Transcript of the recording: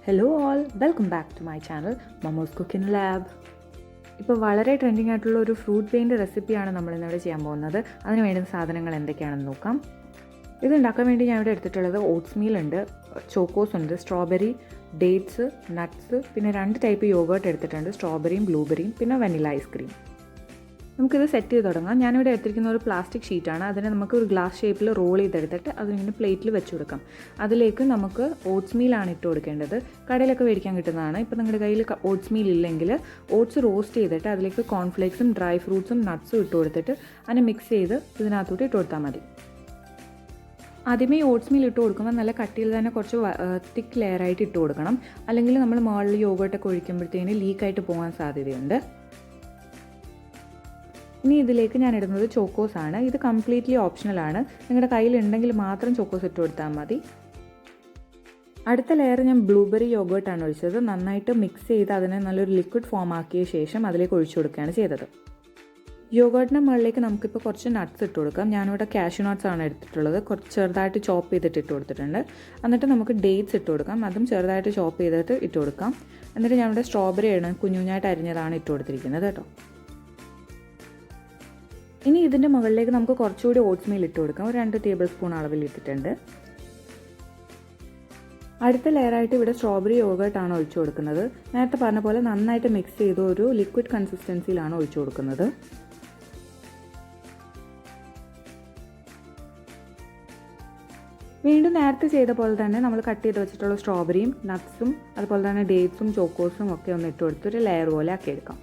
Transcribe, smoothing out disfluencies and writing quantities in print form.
Hello all, welcome back to my channel, Momo's Cooking Lab. ഇപ്പോൾ വളരെ trending ആയിട്ടുള്ള ഒരു ഫ്രൂട്ട് പെയിൻ്റ് റെസിപ്പിയാണ് നമ്മൾ ഇന്നിവിടെ ചെയ്യാൻ പോകുന്നത്. അതിന് വേണ്ടുന്ന സാധനങ്ങൾ എന്തൊക്കെയാണെന്ന് നോക്കാം. ഇത് ഉണ്ടാക്കാൻ വേണ്ടി ഞാൻ ഇവിടെ എടുത്തിട്ടുള്ളത് ഓട്സ് മീൽ ഉണ്ട്, ചോക്കോസ് ഉണ്ട്, സ്ട്രോബെറി, ഡേറ്റ്സ്, നട്ട്സ്, പിന്നെ 2 ടൈപ്പ് യോഗേർട്ട് എടുത്തിട്ടുണ്ട്, സ്ട്രോബെറിയും ബ്ലൂബെറിയും, പിന്നെ വെനില ഐസ്ക്രീം. നമുക്കിത് സെറ്റ് ചെയ്ത് തുടങ്ങാം. ഞാനിവിടെ എടുത്തിരിക്കുന്ന ഒരു പ്ലാസ്റ്റിക് ഷീറ്റാണ്. അതിനെ നമുക്ക് ഒരു ഗ്ലാസ് ഷേപ്പിൽ റോൾ ചെയ്തെടുത്തിട്ട് അതിങ്ങനെ പ്ലേറ്റിൽ വെച്ച് കൊടുക്കാം. അതിലേക്ക് നമുക്ക് ഓട്സ് മീലാണ് ഇട്ട് കൊടുക്കേണ്ടത്. കടയിലൊക്കെ മേടിക്കാൻ കിട്ടുന്നതാണ്. ഇപ്പോൾ നിങ്ങളുടെ കയ്യിൽ ഓട്സ് മീൽ ഇല്ലെങ്കിൽ ഓട്സ് റോസ്റ്റ് ചെയ്തിട്ട് അതിലേക്ക് കോൺഫ്ലേക്സും ഡ്രൈ ഫ്രൂട്ട്സും നട്ട്സും ഇട്ട് കൊടുത്തിട്ട് അതിനെ മിക്സ് ചെയ്ത് ഇതിനകത്തോട്ട് ഇട്ട് കൊടുത്താൽ മതി. ആദ്യമേ ഓട്സ് മീൽ ഇട്ട് കൊടുക്കുമ്പോൾ നല്ല കട്ടിയിൽ തന്നെ കുറച്ച് തിക്ക് ലെയറായിട്ട് ഇട്ട് കൊടുക്കണം. അല്ലെങ്കിൽ നമ്മൾ മുകളിൽ യോഗേർട്ടൊക്കെ ഒഴിക്കുമ്പോഴത്തേന് ലീക്കായിട്ട് പോകാൻ സാധ്യതയുണ്ട്. ഇനി ഇതിലേക്ക് ഞാൻ ഇടുന്നത് ചോക്കോസ് ആണ്. ഇത് കംപ്ലീറ്റ്ലി ഓപ്ഷണലാണ്. നിങ്ങളുടെ കയ്യിലുണ്ടെങ്കിൽ മാത്രം ചോക്കോസ് ഇട്ട് കൊടുത്താൽ മതി. അടുത്ത ലെയർ ഞാൻ ബ്ലൂബെറി യോഗേർട്ടാണ് ഒഴിച്ചത്. നന്നായിട്ട് മിക്സ് ചെയ്ത് അതിനെ നല്ലൊരു ലിക്വിഡ് ഫോം ആക്കിയ ശേഷം അതിലേക്ക് ഒഴിച്ചു കൊടുക്കുകയാണ് ചെയ്തത്. യോഗേർട്ടിൻ്റെ മുകളിലേക്ക് നമുക്കിപ്പോൾ കുറച്ച് നട്ട്സ് ഇട്ട് കൊടുക്കാം. ഞാനിവിടെ കാഷ്യൂ നട്ട്സ് ആണ് എടുത്തിട്ടുള്ളത്. കുറച്ച് ചെറുതായിട്ട് ചോപ്പ് ചെയ്തിട്ട് ഇട്ട് കൊടുത്തിട്ടുണ്ട്. എന്നിട്ട് നമുക്ക് ഡേറ്റ്സ് ഇട്ട് കൊടുക്കാം. അതും ചെറുതായിട്ട് ചോപ്പ് ചെയ്തിട്ട് ഇട്ട് കൊടുക്കാം. എന്നിട്ട് ഞാനിവിടെ സ്ട്രോബെറി ആണ് കുഞ്ഞുഞ്ഞായിട്ട് അരിഞ്ഞതാണ് ഇട്ട് കൊടുത്തിരിക്കുന്നത് കേട്ടോ. ഇനി ഇതിൻ്റെ മുകളിലേക്ക് നമുക്ക് കുറച്ചുകൂടി ഓട്സ് മീൽ ഇട്ട് കൊടുക്കാം. ഒരു 2 ടേബിൾ സ്പൂൺ അളവിൽ ഇട്ടിട്ടുണ്ട്. അടുത്ത ലെയറായിട്ട് ഇവിടെ സ്ട്രോബെറി യോഗേർട്ടാണ് ഒഴിച്ചു കൊടുക്കുന്നത്. നേരത്തെ പറഞ്ഞ പോലെ നന്നായിട്ട് മിക്സ് ചെയ്ത് ഒരു ലിക്വിഡ് കൺസിസ്റ്റൻസിയിലാണ് ഒഴിച്ചു കൊടുക്കുന്നത്. വീണ്ടും നേരത്തെ ചെയ്ത പോലെ തന്നെ നമ്മൾ കട്ട് ചെയ്ത് വെച്ചിട്ടുള്ള സ്ട്രോബെറിയും നട്ട്സും അതുപോലെ തന്നെ ഡേറ്റ്സും ചോക്കോസും ഒക്കെ ഒന്ന് ഇട്ട് കൊടുത്തൊരു ലെയർ പോലെ ആക്കിയെടുക്കാം.